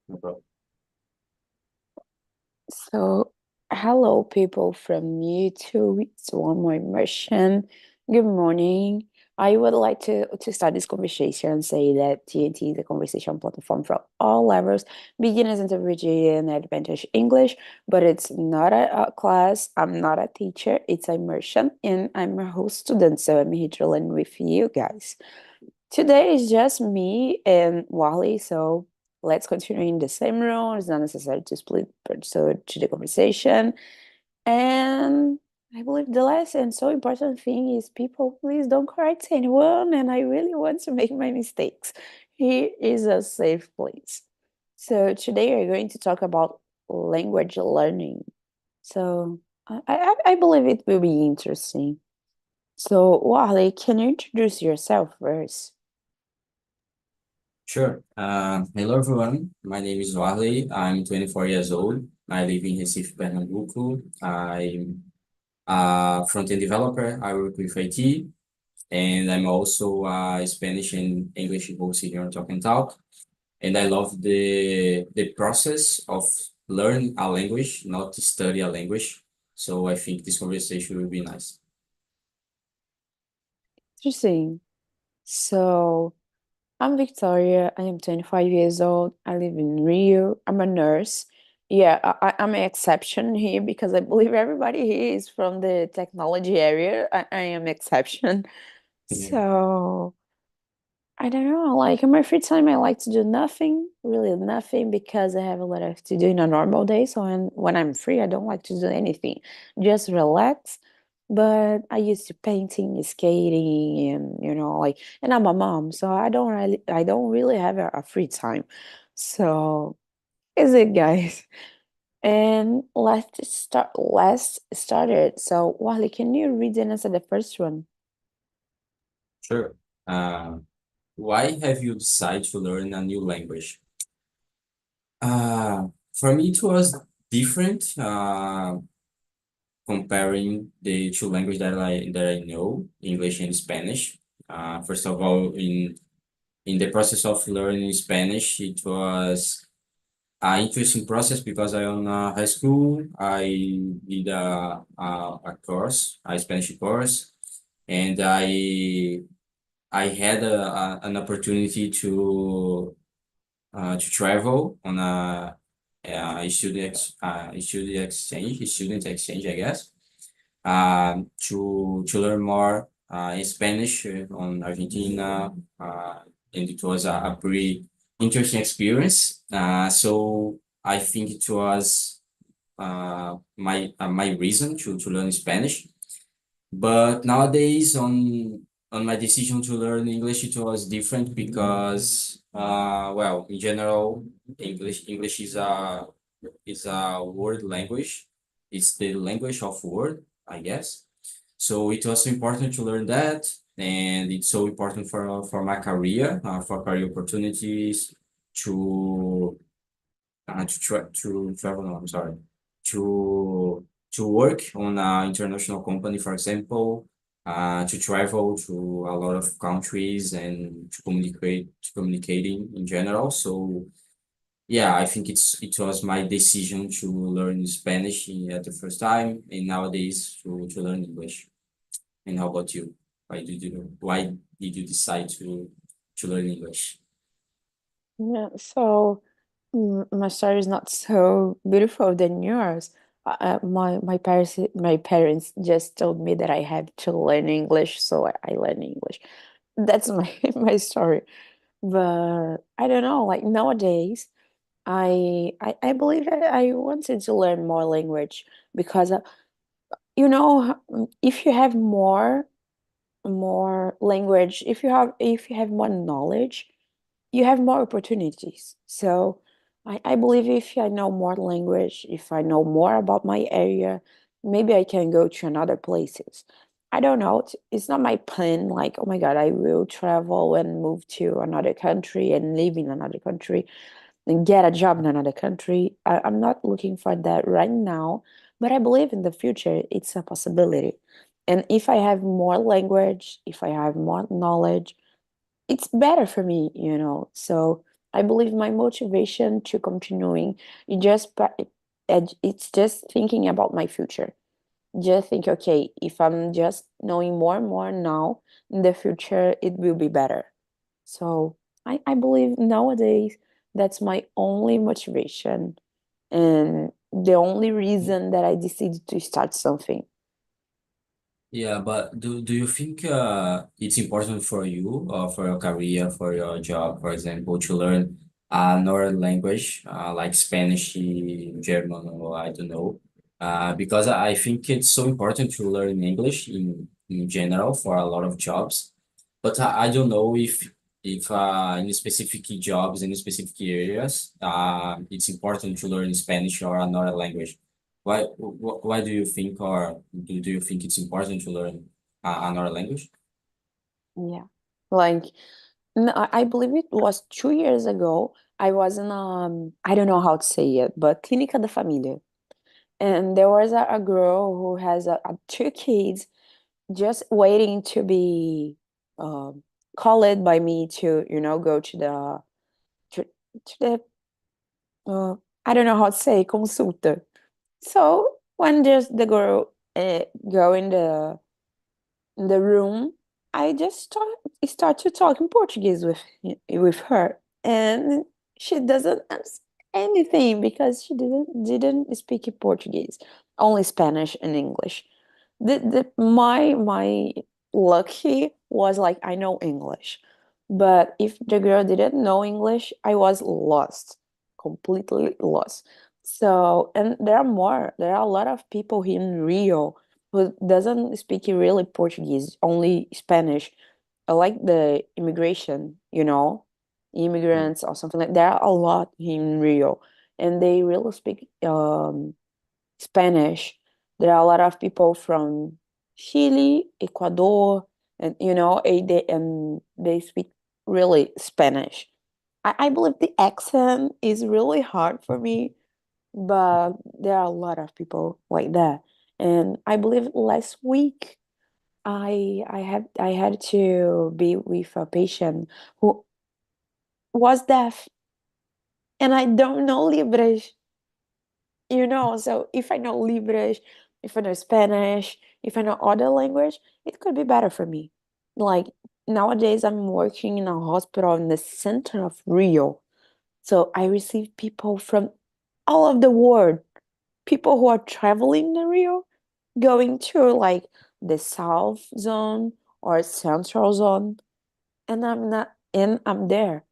No problem. So, hello, people from YouTube. It's one more immersion. Good morning. I would like to start this conversation and say that TNT is a conversation platform for all levels, beginners, intermediate, and advanced English. But it's not a class. I'm not a teacher. It's immersion, and I'm a host student. So I'm here to learn with you guys. Today is just me and Wally, so let's continue in the same room. It's not necessary to split episode to the conversation. And I believe the last and so important thing is people, please don't correct anyone. And I really want to make my mistakes. Here is a safe place. So today we're going to talk about language learning. So I believe it will be interesting. So Wally, can you introduce yourself first? Sure. Hello, everyone. My name is Warley. I'm 24 years old. I live in Recife, Pernambuco. I'm a front-end developer. I work with IT, and I'm also a Spanish and English host here on Talk and Talk. And I love the process of learn a language, not to study a language. So I think this conversation will be nice. Interesting. So, I'm Victoria. I am 25 years old. I live in Rio. I'm a nurse. Yeah, I'm an exception here because I believe everybody here is from the technology area. I am exception. Yeah. So, I don't know. Like in my free time, I like to do nothing, really nothing, because I have a lot of to do in a normal day. So when I'm free, I don't like to do anything, just relax. But I used to painting, skating, and like, and I'm a mom, so I don't really have a free time. So is it, guys? And let's start it. So Wally, can you read and answer the first one? Sure. Uh, why have you decided to learn a new language? For me, it was different. Comparing the two languages that I know, English and Spanish. First of all, in the process of learning Spanish, it was an interesting process because I on high school I did a course, a Spanish course, and I had an opportunity to travel on student exchange, I guess, to learn more in Spanish on Argentina, and it was a pretty interesting experience. So I think it was my reason to learn Spanish. But nowadays, on my decision to learn English, it was different because, well, in general, English is a word language. It's the language of word, I guess. So it was important to learn that, and it's so important for my career, for career opportunities, to to travel. No, I'm sorry, to work on an international company, for example, to travel to a lot of countries and to communicating in general. So yeah, I think it was my decision to learn Spanish at the first time, and nowadays to learn English. And how about you? Why did you decide to learn English? Yeah, so my story is not so beautiful than yours. My parents just told me that I have to learn English, so I learn English. That's my my story. But I don't know, like nowadays, I believe I wanted to learn more language because if you have more language, if you have more knowledge, you have more opportunities. So I believe if I know more language, if I know more about my area, maybe I can go to another places. I don't know. It's not my plan, like, oh my God, I will travel and move to another country and live in another country and get a job in another country. I'm not looking for that right now, but I believe in the future it's a possibility. And if I have more language, if I have more knowledge, it's better for me. So I believe my motivation to continuing it just it's just thinking about my future. Just think, okay, if I'm just knowing more and more now, in the future it will be better. So I believe nowadays that's my only motivation and the only reason that I decided to start something. Yeah, but do you think it's important for you for your career, for your job, for example, to learn another language like Spanish, German, or I don't know? Because I think it's so important to learn English in general for a lot of jobs. But I don't know if in specific jobs, in specific areas, it's important to learn Spanish or another language. Why do you think, or do you think it's important to learn another language? Yeah. Like I believe it was 2 years ago. I was in I don't know how to say it, but Clínica de Família. And there was a girl who has two kids just waiting to be um called by me to, go to, to the uh, I don't know how to say consulta. So when there's the girl go in the room, I just start to talk in Portuguese with her, and she doesn't understand anything because she didn't speak Portuguese, only Spanish and English. My lucky was like I know English, but if the girl didn't know English, I was lost, completely lost. So, and there are more. There are a lot of people here in Rio who doesn't speak really Portuguese, only Spanish. Like the immigration, Mm. immigrants or something like. There are a lot in Rio, and they really speak Spanish. There are a lot of people from Chile, Ecuador, and they speak really Spanish. I believe the accent is really hard for me, but there are a lot of people like that. And I believe last week I had to be with a patient who was deaf, and I don't know Libras. So if I know Libras, if I know Spanish, if I know other language, it could be better for me. Like nowadays, I'm working in a hospital in the center of Rio. So I receive people from all of the world, people who are traveling to Rio, going to like the South Zone or Central Zone, and I'm not, and I'm there.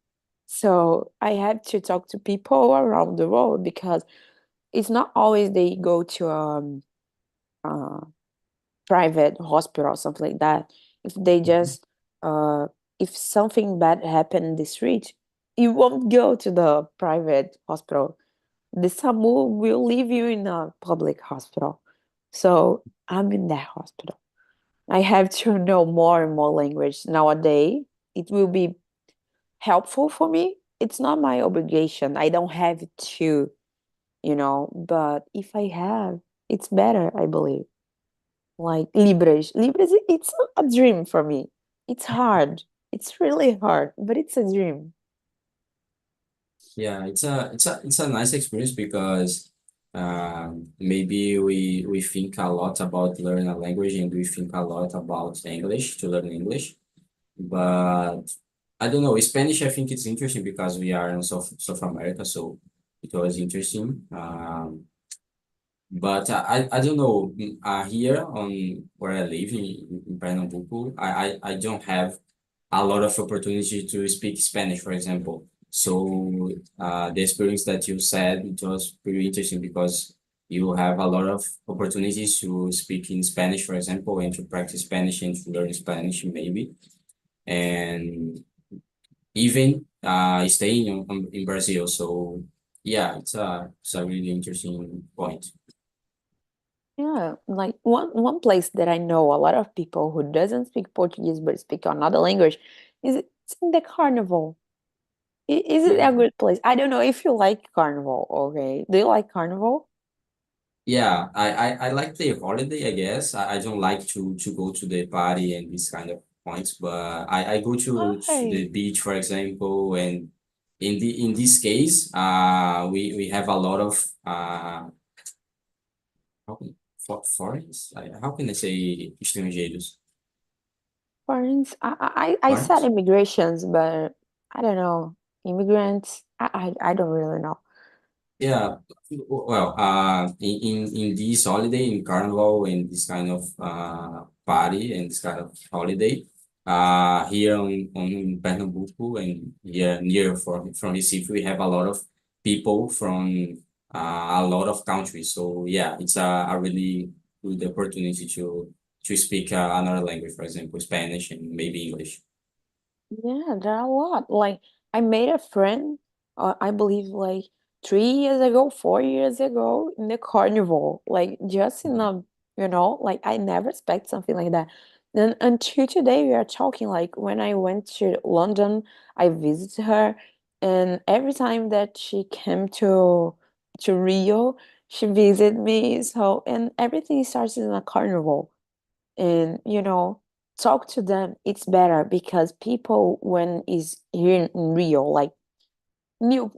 So I had to talk to people around the world because it's not always they go to uh private hospital or something like that. If they Mhm. just if something bad happened in the street, you won't go to the private hospital. The SAMU will leave you in a public hospital. So I'm in that hospital. I have to know more and more language nowadays. It will be helpful for me. It's not my obligation. I don't have to, but if I have, it's better, I believe. Like Libras. Libras, it's a dream for me. It's hard. It's really hard, but it's a dream. Yeah, it's a nice experience because maybe we think a lot about learning a language and we think a lot about English to learn English. But I don't know, Spanish, I think it's interesting because we are in South America, so it was interesting. But I don't know, here on where I live in Pernambuco, I don't have a lot of opportunity to speak Spanish, for example. So the experience that you said, it was pretty interesting because you have a lot of opportunities to speak in Spanish, for example, and to practice Spanish and to learn Spanish maybe. And even staying in Brazil. So yeah, it's a really interesting point. Yeah, like one place that I know a lot of people who doesn't speak Portuguese but speak another language is it's in the carnival. Is it a good place? I don't know if you like carnival. Okay, do you like carnival? Yeah, I like the holiday, I guess. I don't like to go to the party and these kind of points, but I go to Why? the beach, for example, and in this case, we have a lot of foreigners. How can I say estrangeiros? Foreigners, I said Foreigners? immigrations, but I don't know. Immigrants, I don't really know. Yeah, well, in this holiday, in Carnival, and this kind of party and this kind of holiday, here on Pernambuco and here near from Recife, we have a lot of people from a lot of countries. So yeah, it's a really good opportunity to speak another language, for example, Spanish and maybe English. Yeah, there are a lot. Like I made a friend, I believe like 3 years ago, 4 years ago in the carnival. Like just in a, like I never expect something like that. Then until today we are talking. Like when I went to London, I visited her, and every time that she came to Rio, she visited me. So and everything starts in a carnival, and talk to them. It's better because people when is here in Rio, like new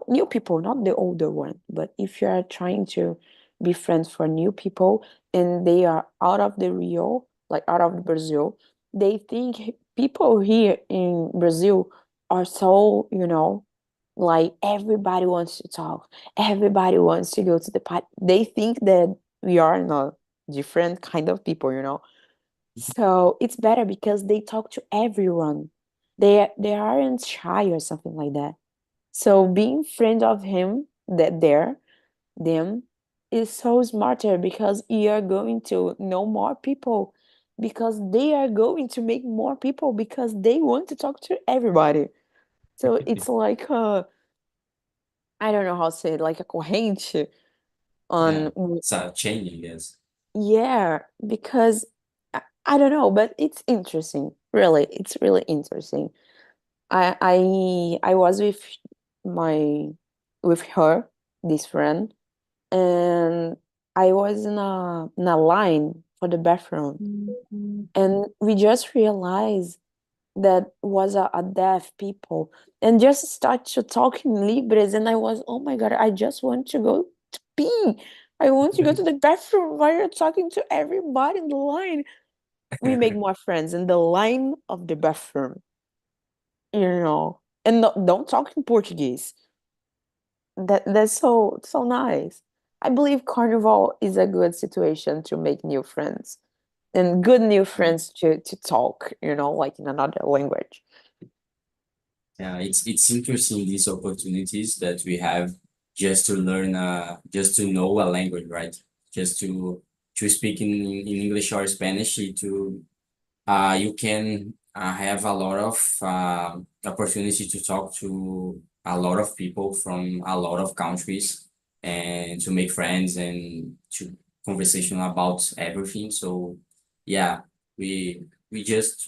new people, not the older one, but if you are trying to be friends for new people and they are out of the Rio, like out of Brazil, they think people here in Brazil are so, like everybody wants to talk, everybody wants to go to the party. They think that we are not different kind of people. So it's better because they talk to everyone. They aren't shy or something like that. So being friend of him, that there them, is so smarter because you are going to know more people, because they are going to make more people because they want to talk to everybody. So it's like I don't know how to say it, like a corrente Yeah, on. it's a change, yes. Yeah, because I don't know, but it's interesting. Really, it's really interesting. I was my with her, this friend, and I was in a line for the bathroom, and we just realized that was a deaf people, and just start to talk in Libras, and I was, oh my God, I just want to go to pee. I want to go to the bathroom while you're talking to everybody in the line. We make more friends in the line of the bathroom, and don't talk in Portuguese. That's so nice. I believe Carnival is a good situation to make new friends and good new friends to talk, like in another language. Yeah, it's interesting these opportunities that we have just to learn just to know a language, right? Just to speak in English or Spanish to you can have a lot of opportunity to talk to a lot of people from a lot of countries and to make friends and to conversation about everything. So yeah, we just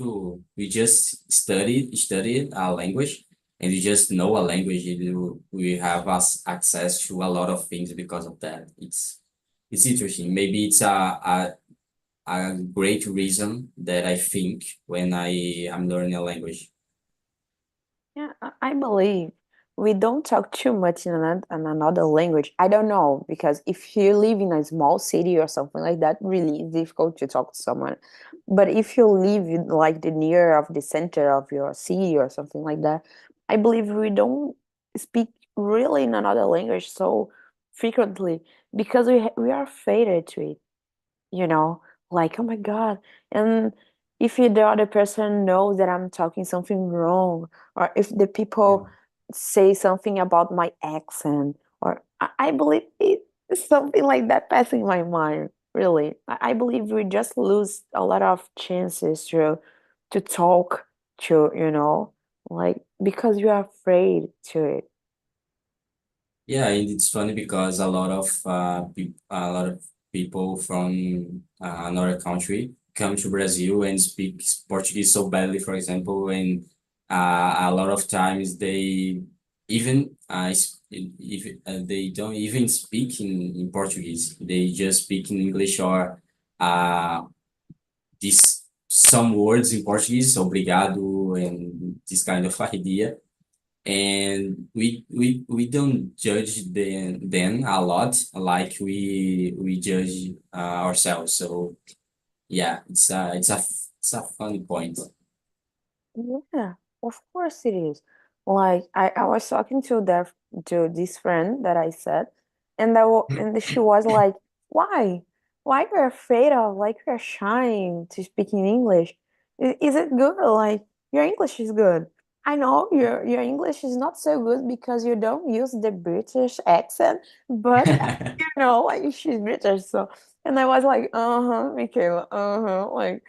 studied a language and we just know a language. We have us access to a lot of things because of that. It's interesting. Maybe it's a great reason that I think when I am learning a language. Yeah, I believe we don't talk too much in another language. I don't know, because if you live in a small city or something like that, really it's difficult to talk to someone. But if you live in like the near of the center of your city or something like that, I believe we don't speak really in another language so frequently because we are faded to it, you know like, oh my God. And if the other person knows that I'm talking something wrong, or if the Yeah. people say something about my accent, or I believe it's something like that passing my mind, really. I believe we just lose a lot of chances to talk to, like, because you are afraid to it. Yeah, and it's funny because a lot of people from another country come to Brazil and speak Portuguese so badly, for example, and a lot of times they even if they don't even speak in Portuguese, they just speak in English or uh, some words in Portuguese, obrigado, and this kind of idea. and we don't judge them a lot like we judge ourselves. So yeah, it's a funny point. Yeah, of course it is. Like I was talking to this friend that I said, and she was like, "Why? Why you're afraid of? Like you're shying to speak in English? Is it good? Like your English is good. I know your English is not so good because you don't use the British accent, but like she's British, so." And I was like, "Uh-huh, Michaela, uh-huh," like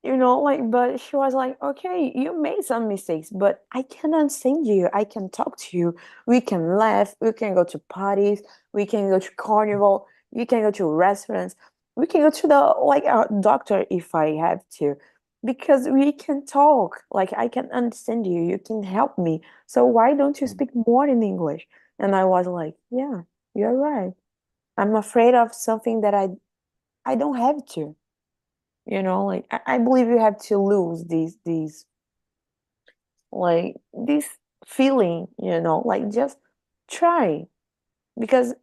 like, but she was like, okay, you made some mistakes, but I can understand you. I can talk to you. We can laugh. We can go to parties. We can go to carnival. We can go to restaurants. We can go to the like our doctor if I have to, because we can talk. Like I can understand you. You can help me. So why don't you speak more in English? And I was like, yeah, you're right. I'm afraid of something that I don't have to. Like I believe you have to lose this feeling, like just try, because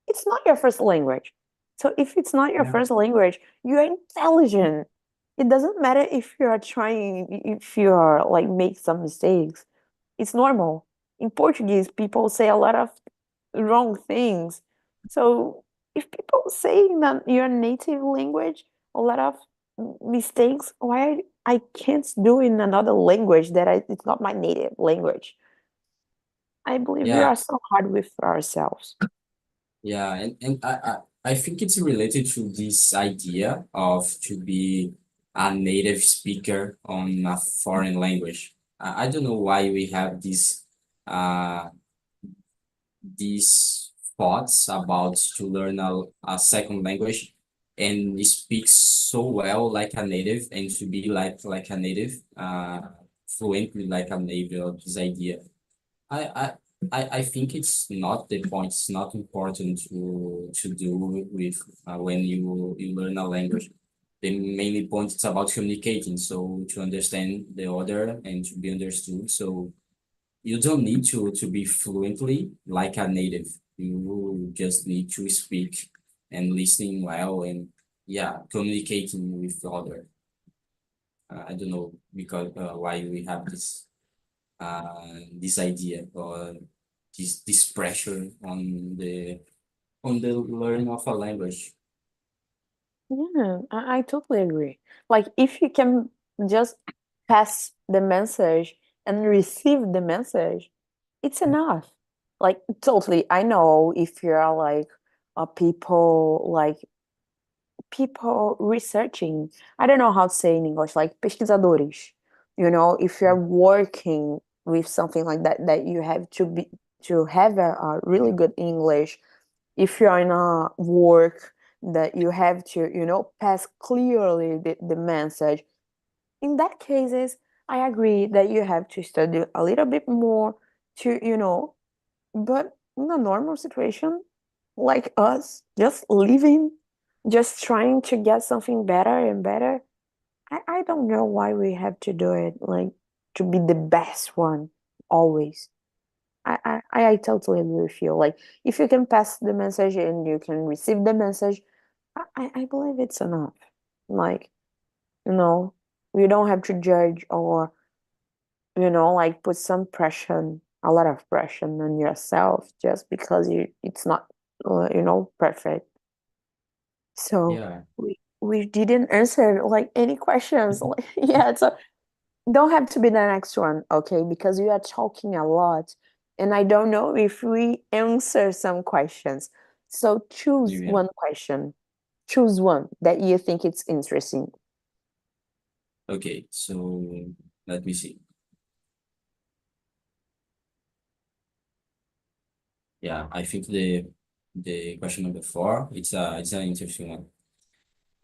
it's not your first language. So if it's not your Yeah. first language, you're intelligent. It doesn't matter if you are trying, if you are like make some mistakes. It's normal. In Portuguese, people say a lot of wrong things. So if people say that your native language, a lot of mistakes, why I can't do in another language it's not my native language? I believe we are Yeah, so hard with ourselves. yeah, and I think it's related to this idea of to be a native speaker on a foreign language. I don't know why we have uh these thoughts about to learn a second language and speak so well like a native and to be like a native, fluently like a native. This idea. I I I think it's not the point. It's not important to do with when you learn a language. The mainly point is about communicating, so to understand the other and to be understood. So you don't need to be fluently like a native. You just need to speak and listening well and yeah, communicating with the other. I don't know because why we have this idea or this pressure on the learning of a language. Yeah, I totally agree. Like if you can just pass the message and receive the message, it's enough. Like totally, I know if you're like people researching, I don't know how to say in English, like pesquisadores. If you're working with something like that you have to have a really good English. If you're in a work that you have to pass clearly the message, in that cases I agree that you have to study a little bit more to but in a normal situation like us just living, just trying to get something better and better, I don't know why we have to do it like to be the best one always. I totally agree with you. Like, if you can pass the message and you can receive the message, I believe it's enough. Like, you know, you don't have to judge or, like put some pressure, a lot of pressure on yourself just because it's not, perfect. So Yeah, we didn't answer like any questions. Like, yeah, so don't have to be the next one, okay? Because you are talking a lot, and I don't know if we answer some questions. So choose yeah. one question. Choose one that you think it's interesting. Okay, so let me see. Yeah, I think the question number four, it's an interesting one.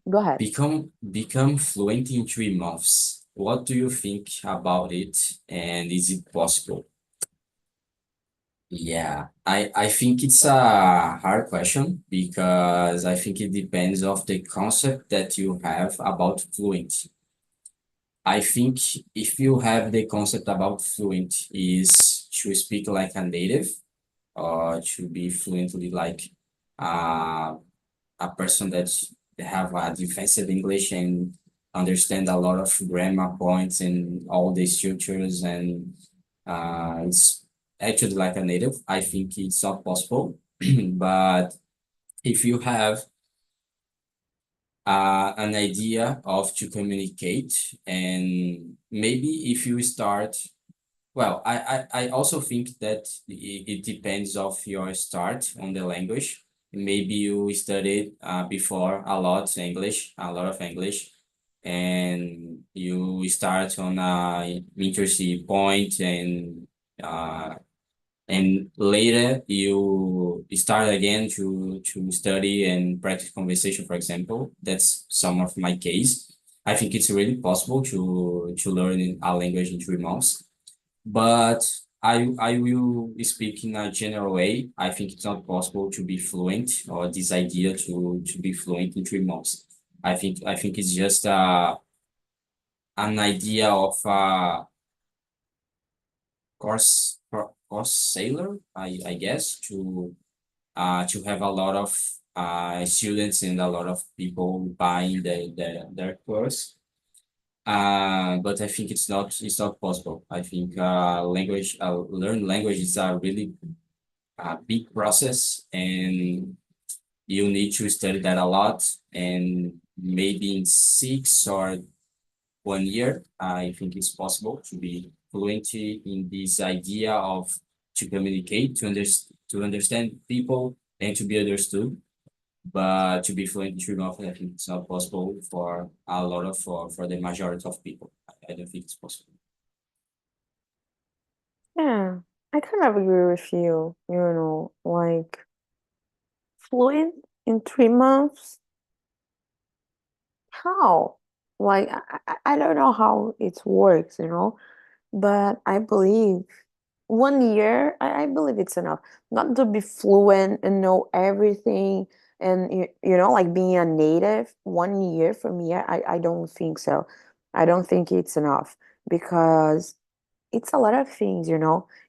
Go ahead. Become fluent in 3 months. What do you think about it, and is it possible? Yeah, I think it's a hard question because I think it depends of the concept that you have about fluency. I think if you have the concept about fluent is to speak like a native or to be fluently like uh, a person that have a defensive English and understand a lot of grammar points and all the structures and it's actually like a native. I think it's not possible. But if you have an idea of to communicate and maybe if you start well, I also think that it depends of your start on the language. Maybe you studied before a lot of English, and you start on a literacy point, uh, and later you start again to study and practice conversation, for example. That's some of my case. I think it's really possible to learn a language in 3 months, but I will speak in a general way. I think it's not possible to be fluent or this idea to be fluent in 3 months. I think it's just an idea of course sailor, I guess, to have a lot of students and a lot of people buying their course. But I think it's not possible. I think learn language is a really big process, and you need to study that a lot. And maybe in 6 or 1 year, I think it's possible to be fluent in this idea of to communicate, to understand people, and to be understood. But to be fluent in 3 months, I think it's not possible for a lot of for the majority of people. I don't think it's possible. Yeah, I kind of agree with you, like fluent in 3 months. How? Like, I don't know how it works, but I believe 1 year, I believe it's enough. Not to be fluent and know everything and, like being a native. 1 year for me, I don't think so. I don't think it's enough because it's a lot of things.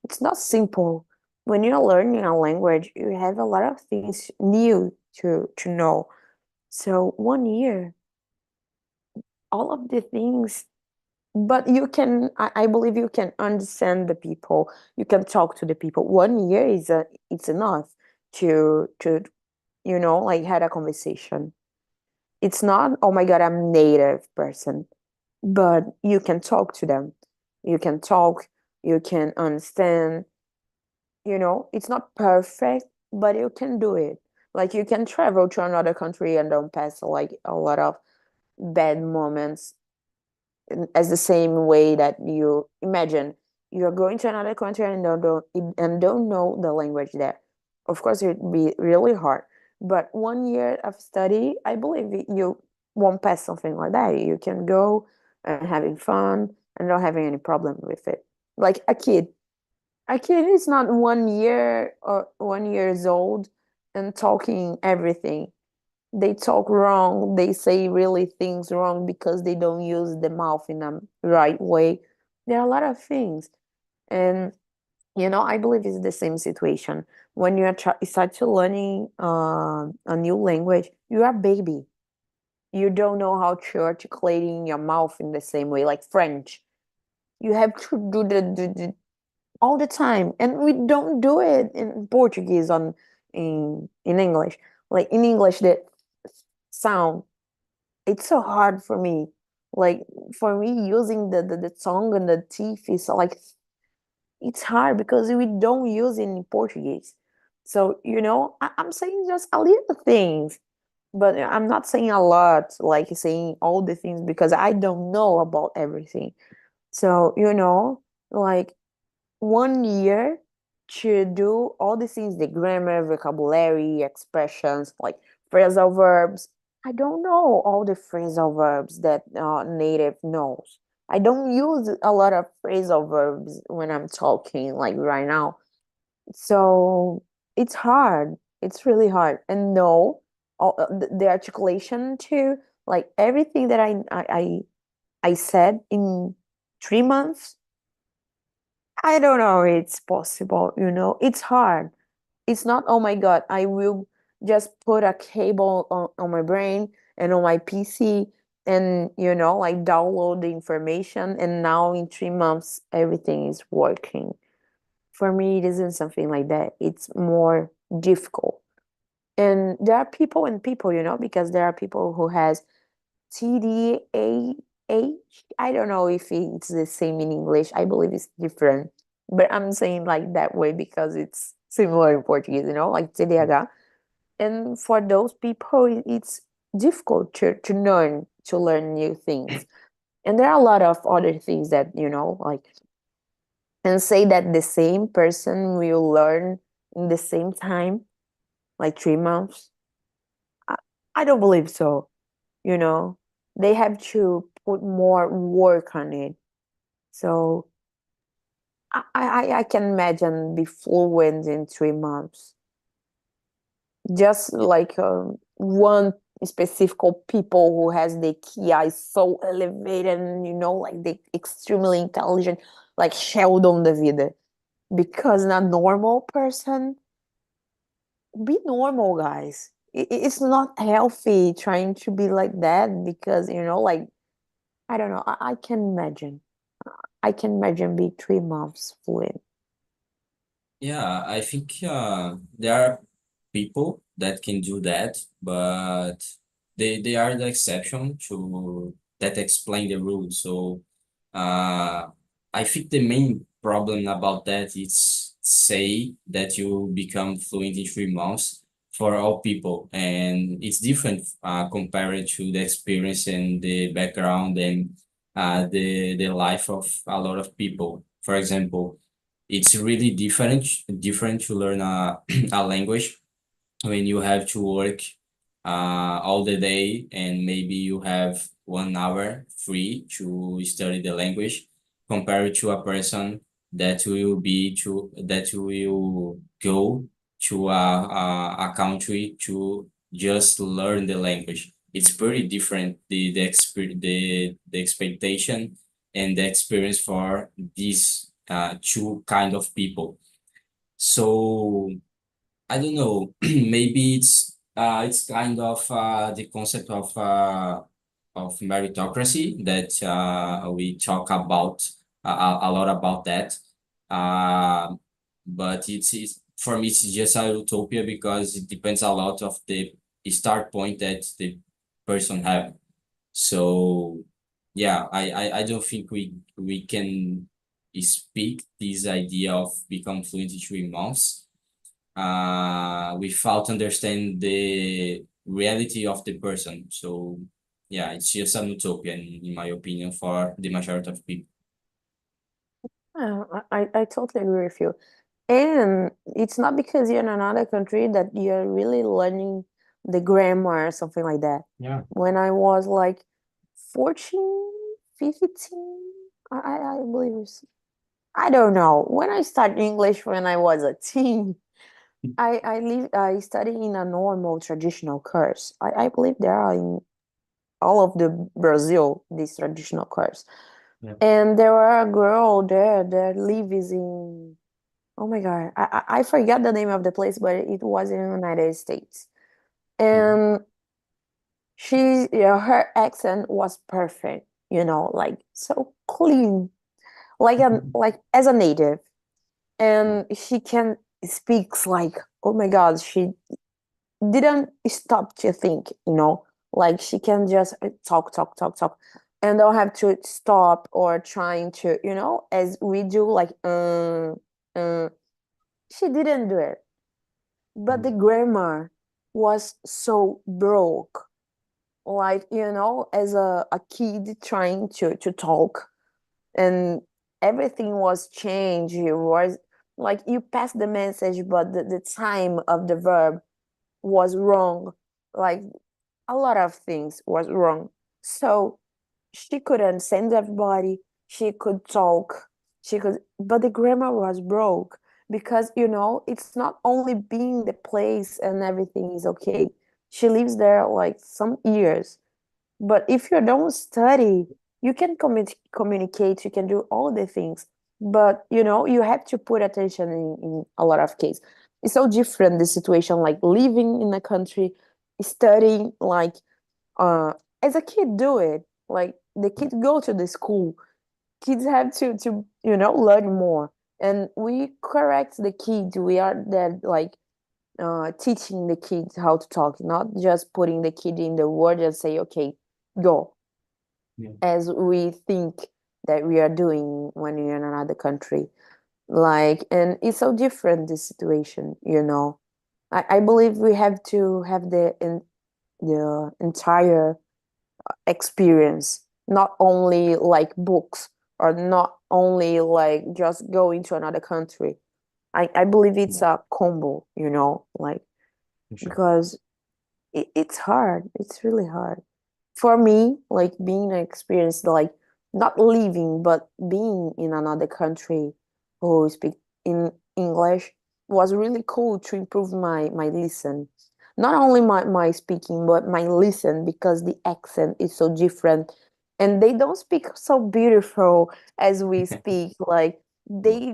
It's not simple. When you're learning a language, you have a lot of things new to know. So 1 year, all of the things, but I believe you can understand the people. You can talk to the people. 1 year it's enough to like had a conversation. It's not, oh my God, I'm native person, but you can talk to them. You can talk, you can understand. It's not perfect, but you can do it. Like you can travel to another country and don't pass like a lot of bad moments as the same way that you imagine you're going to another country and don't know the language there. Of course, it'd be really hard. But 1 year of study, I believe you won't pass something like that. You can go and having fun and not having any problem with it. Like a kid. A kid is not 1 year or 1 years old and talking everything. They talk wrong, they say really things wrong because they don't use the mouth in a right way. There are a lot of things. And I believe it's the same situation. When you start to learning a new language, you're a baby. You don't know how to articulate in your mouth in the same way, like French. You have to do the all the time, and we don't do it in Portuguese on in English. Like in English, the sound, it's so hard for me. Like for me, using the tongue and the teeth is like it's hard because we don't use it in Portuguese. So I'm saying just a little things, but I'm not saying a lot, like saying all the things because I don't know about everything. So like 1 year to do all the things, the grammar, vocabulary, expressions, like phrasal verbs. I don't know all the phrasal verbs that native knows. I don't use a lot of phrasal verbs when I'm talking, like right now. So it's hard. It's really hard. And no, the articulation too, like everything that I I said in 3 months. I don't know it's possible, it's hard. It's not, oh my God, I will just put a cable on my brain and on my PC and, like download the information. And now in 3 months, everything is working. For me, it isn't something like that. It's more difficult. And there are people and people, because there are people who has TDAH. I don't know if it's the same in English. I believe it's different. But I'm saying like that way because it's similar in Portuguese, like TDAH. And for those people, it's difficult to learn new things. And there are a lot of other things that, like, and say that the same person will learn in the same time, like 3 months. I, I don't believe so. you know they have to put more work on it. So I can imagine be fluent in 3 months, just like one specific people who has the ki so elevated, and like they extremely intelligent, like Sheldon da vida. Because a normal person, be normal, guys. It's not healthy trying to be like that, because like, I don't know. I can imagine. I can imagine be 3 months fluent. Yeah, I think there are people that can do that, but they are the exception to that explain the rule. So uh, I think the main problem about that is say that you become fluent in 3 months for all people, and it's different compared to the experience and the background and the life of a lot of people. For example, it's really different to learn a language when you have to work all the day and maybe you have 1 hour free to study the language compared to a person that will go to a country to just learn the language. It's pretty different, the expectation and the experience for these two kind of people. So I don't know. Maybe it's kind of the concept of meritocracy that we talk about a lot about that. Uh, but it's for me it's just a utopia because it depends a lot of the start point that the person have. So yeah, I don't think we can speak this idea of become fluent in 3 months without understanding the reality of the person. So yeah, it's just an utopia in my opinion for the majority of people. I totally agree with you. And it's not because you're in another country that you're really learning the grammar or something like that. Yeah. When I was like 14, 15, I believe it's, I don't know. When I started English when I was a teen, I studied in a normal traditional course. I believe there are in all of the Brazil these traditional course. Yeah. And there were a girl there that lives in, oh my God, I forgot the name of the place, but it was in the United States. Mhm. And she, yeah, her accent was perfect, like so clean, like as a native. And she can speaks like, oh my God, she didn't stop to think, like she can just talk, talk, talk, talk, and don't have to stop or trying to, as we do, like, she didn't do it. But the grammar was so broke, like, as a kid trying to talk, and everything was changed. It was like you passed the message, but the time of the verb was wrong. Like a lot of things was wrong. So she could understand everybody. She could talk. But the grammar was broke because it's not only being the place and everything is okay. She lives there like some years, but if you don't study, You can communicate, you can do all the things, but you know, you have to put attention in a lot of cases. It's so different the situation, like living in a country, studying, like uh as a kid do it. Like the kids go to the school, kids have to you know learn more, and we correct the kids. We are that like teaching the kids how to talk, not just putting the kid in the word and say, okay, go, Yeah. as we think that we are doing when we're in another country. Like, and it's so different, this situation, you know. I believe we have to have the entire experience, not only like books or not only like just going to another country. I believe it's Yeah, a combo, you know, like for sure. because it's hard. It's really hard for me. Like being an experience, like not living but being in another country who speak in English was really cool to improve my listen. Not only my speaking, but my listen, because the accent is so different, and they don't speak so beautiful as we speak. Like Yeah. they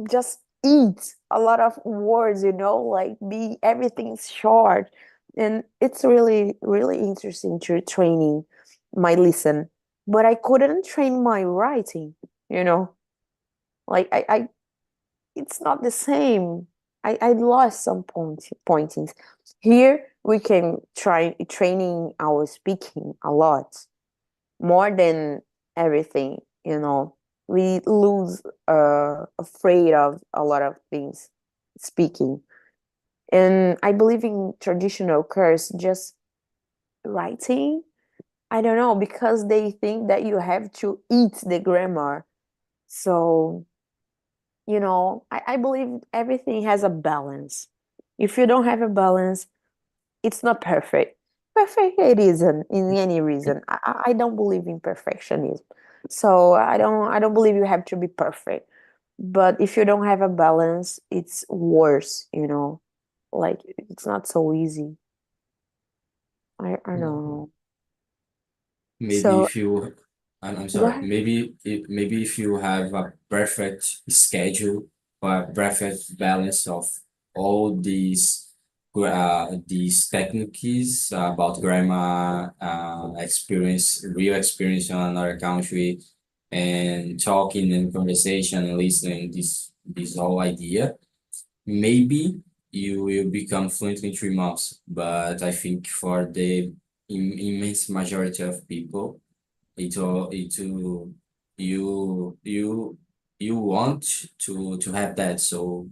just eat a lot of words, you know, like be everything's short. And it's really, really interesting to training my listen. But I couldn't train my writing, you know. Like I it's not the same. I lost some pointings. Here we can try training our speaking a lot more than everything, you know. We lose afraid of a lot of things speaking. And I believe in traditional curse, just writing. I don't know, because they think that you have to eat the grammar. So, you know, I believe everything has a balance. If you don't have a balance, it's not perfect. Perfect it isn't in any reason. I don't believe in perfectionism. So I don't believe you have to be perfect. But if you don't have a balance, it's worse, you know. Like it's not so easy. I don't Yeah. know. Maybe So if you, I'm go sorry, ahead. maybe if you have a perfect schedule or a perfect balance of all these techniques about grammar, experience, real experience in another country, and talking and conversation and listening, this whole idea, maybe you will become fluent in 3 months. But I think for the immense majority of people, it will you want to have that. So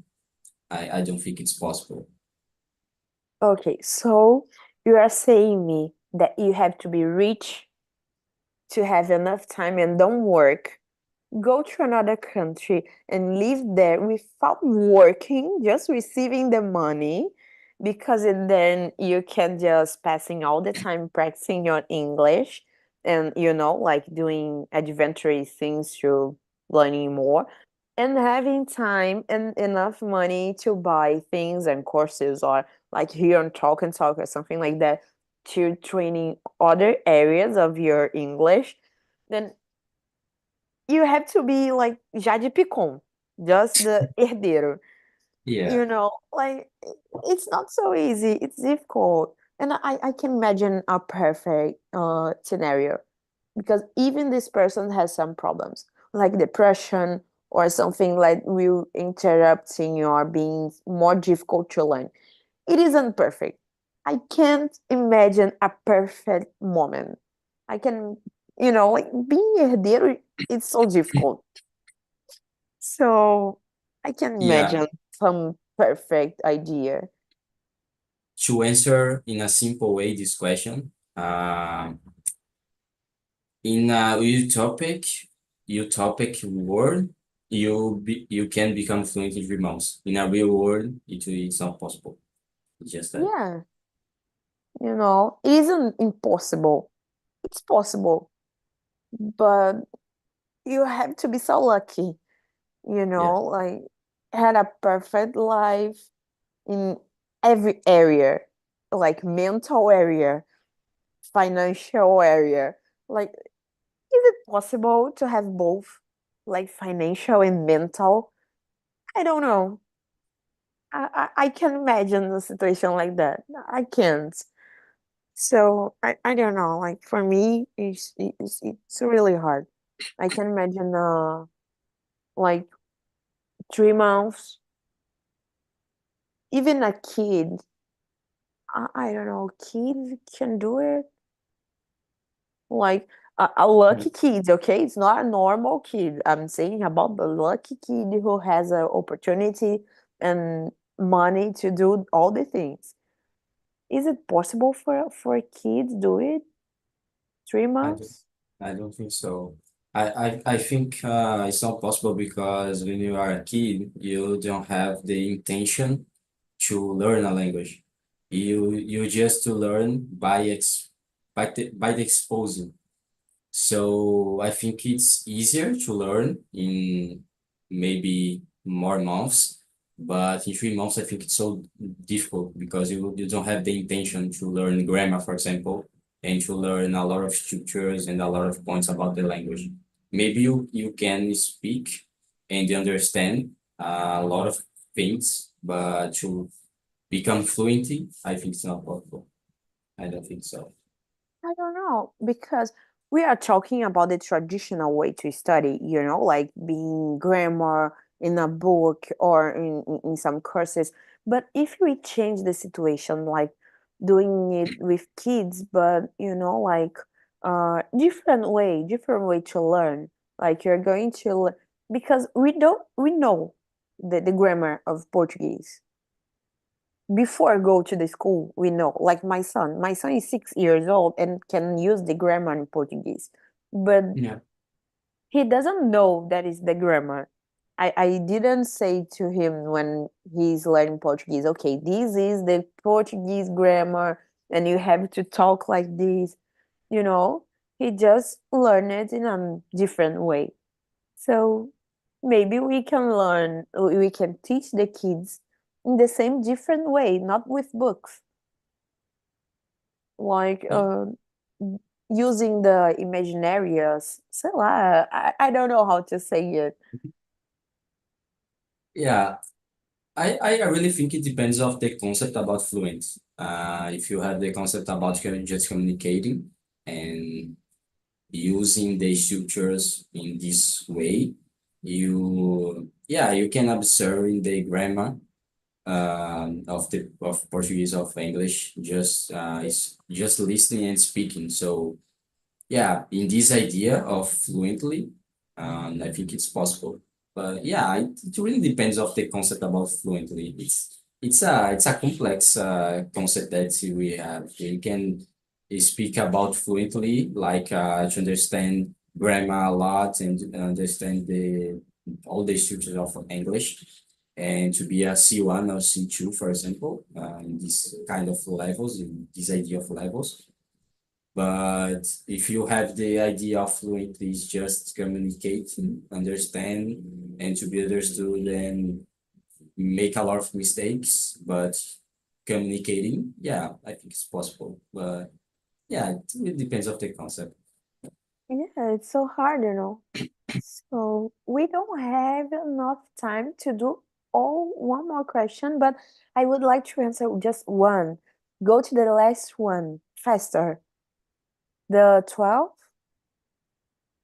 I don't think it's possible. Okay, so you are saying me that you have to be rich to have enough time and don't work, go to another country and live there without working, just receiving the money, because then you can just passing all the time practicing your English and you know like doing adventurous things to learning more, and having time and enough money to buy things and courses, or like here on Talk and Talk or something like that, to training other areas of your English, then you have to be like Jade Picon, just the herdeiro. Yeah, You know, like it's not so easy. It's difficult, and I can imagine a perfect scenario, because even this person has some problems like depression or something like will interrupting your being more difficult to learn. It isn't perfect. I can't imagine a perfect moment. I can, you know, like being a herdeiro, it's so difficult. So I can yeah. imagine some perfect idea. To answer in a simple way this question, in a utopic world, you can become fluent in 3 months. In a real world, it's not possible. It's just that. Yeah, you know, it isn't impossible. It's possible, but you have to be so lucky, you Yeah, know, like had a perfect life in every area, like mental area, financial area. Like Is it possible to have both, like financial and mental? I don't know. I can imagine a situation like that. I can't. So I don't know. Like for me, it's really hard. I can imagine like 3 months, even a kid. I don't know. Kids can do it. Like a Yeah, lucky kid, okay? It's not a normal kid. I'm saying about the lucky kid who has an opportunity and money to do all the things. Is it possible for kids do it? Three I don't, months? I don't think so. I think it's not possible because when you are a kid, you don't have the intention to learn a language. You just to learn by the exposure. So I think it's easier to learn in maybe more months, but in 3 months I think it's so difficult because you don't have the intention to learn grammar, for example, and to learn a lot of structures and a lot of points about the language. Maybe you can speak and understand a lot of things, but to become fluent, I think it's not possible. I don't think so. I don't know because we are talking about the traditional way to study, like being grammar in a book or in some courses. But if we change the situation, like doing it with kids, but like different way to learn. Like you're going to because we know the grammar of Portuguese before I go to the school, we know, like my son is 6 years old and can use the grammar in Portuguese, but Yeah. he doesn't know that is the grammar. I didn't say to him when he's learning Portuguese, okay, this is the Portuguese grammar and you have to talk like this, you know? He just learned it in a different way. So maybe we can teach the kids in the same different way, not with books, like using the imaginarias. Sei lá, I don't know how to say it. Yeah, I really think it depends of the concept about fluent. If you have the concept about just communicating and using the structures in this way, you can observe in the grammar of Portuguese of English just is just listening and speaking. So yeah, in this idea of fluently, I think it's possible. But yeah, it really depends of the concept about fluently. It's a complex concept that we have. We can speak about fluently, like to understand grammar a lot and understand the all the structures of English, and to be a C1 or C2, for example, in this kind of levels, in this idea of levels. But if you have the idea of fluently is just communicating, understand, and to be understood and make a lot of mistakes, but communicating, yeah, I think it's possible. But yeah, it depends of the concept. Yeah, it's so hard, So we don't have enough time to do all one more question, but I would like to answer just one. Go to the last one faster. The 12?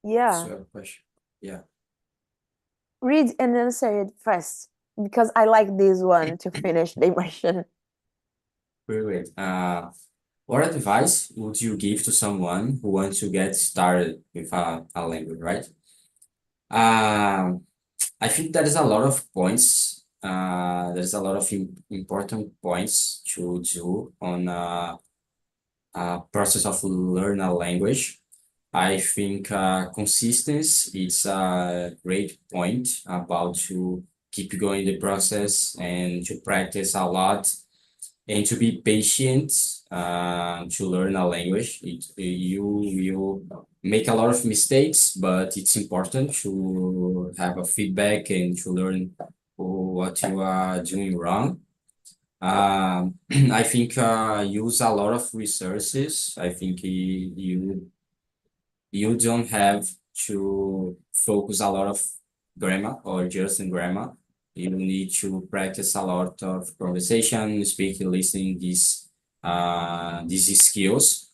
Yeah. So question. Yeah, Read and answer it fast because I like this one to finish the immersion. very great. What advice would you give to someone who wants to get started with a language, right? Um, I think there is a lot of points. There's a lot of important points to do on a process of learn a language. I think consistency is a great point about to keep going the process and to practice a lot and to be patient to learn a language. You make a lot of mistakes, but it's important to have a feedback and to learn what you are doing wrong. I think use a lot of resources. I think you don't have to focus a lot of grammar or just in grammar. You need to practice a lot of conversation, speaking, listening, these skills.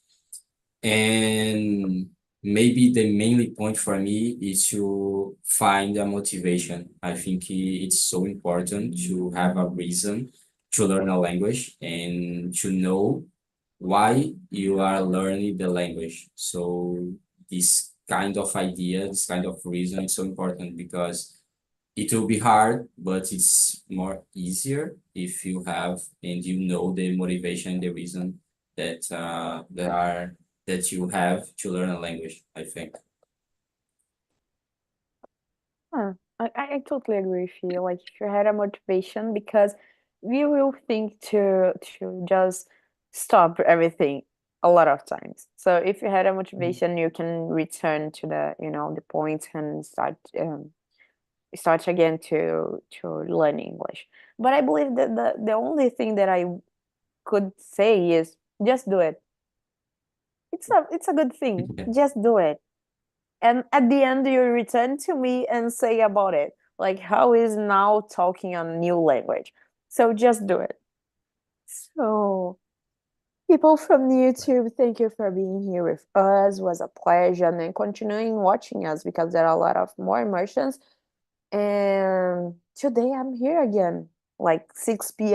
And maybe the mainly point for me is to find a motivation. I think it's so important to have a reason to learn a language and to know why you are learning the language. So this kind of idea, this kind of reason is so important because it will be hard, but it's more easier if you have and you know the motivation, the reason that you have to learn a language, I think. Huh. I totally agree with you. Like if you had a motivation, because we will think to just stop everything a lot of times. So if you had a motivation, you can return to the point and start again to learn English. But I believe that the only thing that I could say is just do it. It's a good thing. Just do it. And at the end, you return to me and say about it. Like how is now talking a new language. So just do it. So people from YouTube, thank you for being here with us. It was a pleasure. And then continuing watching us because there are a lot of more immersions. And today I'm here again, like 6 p.m.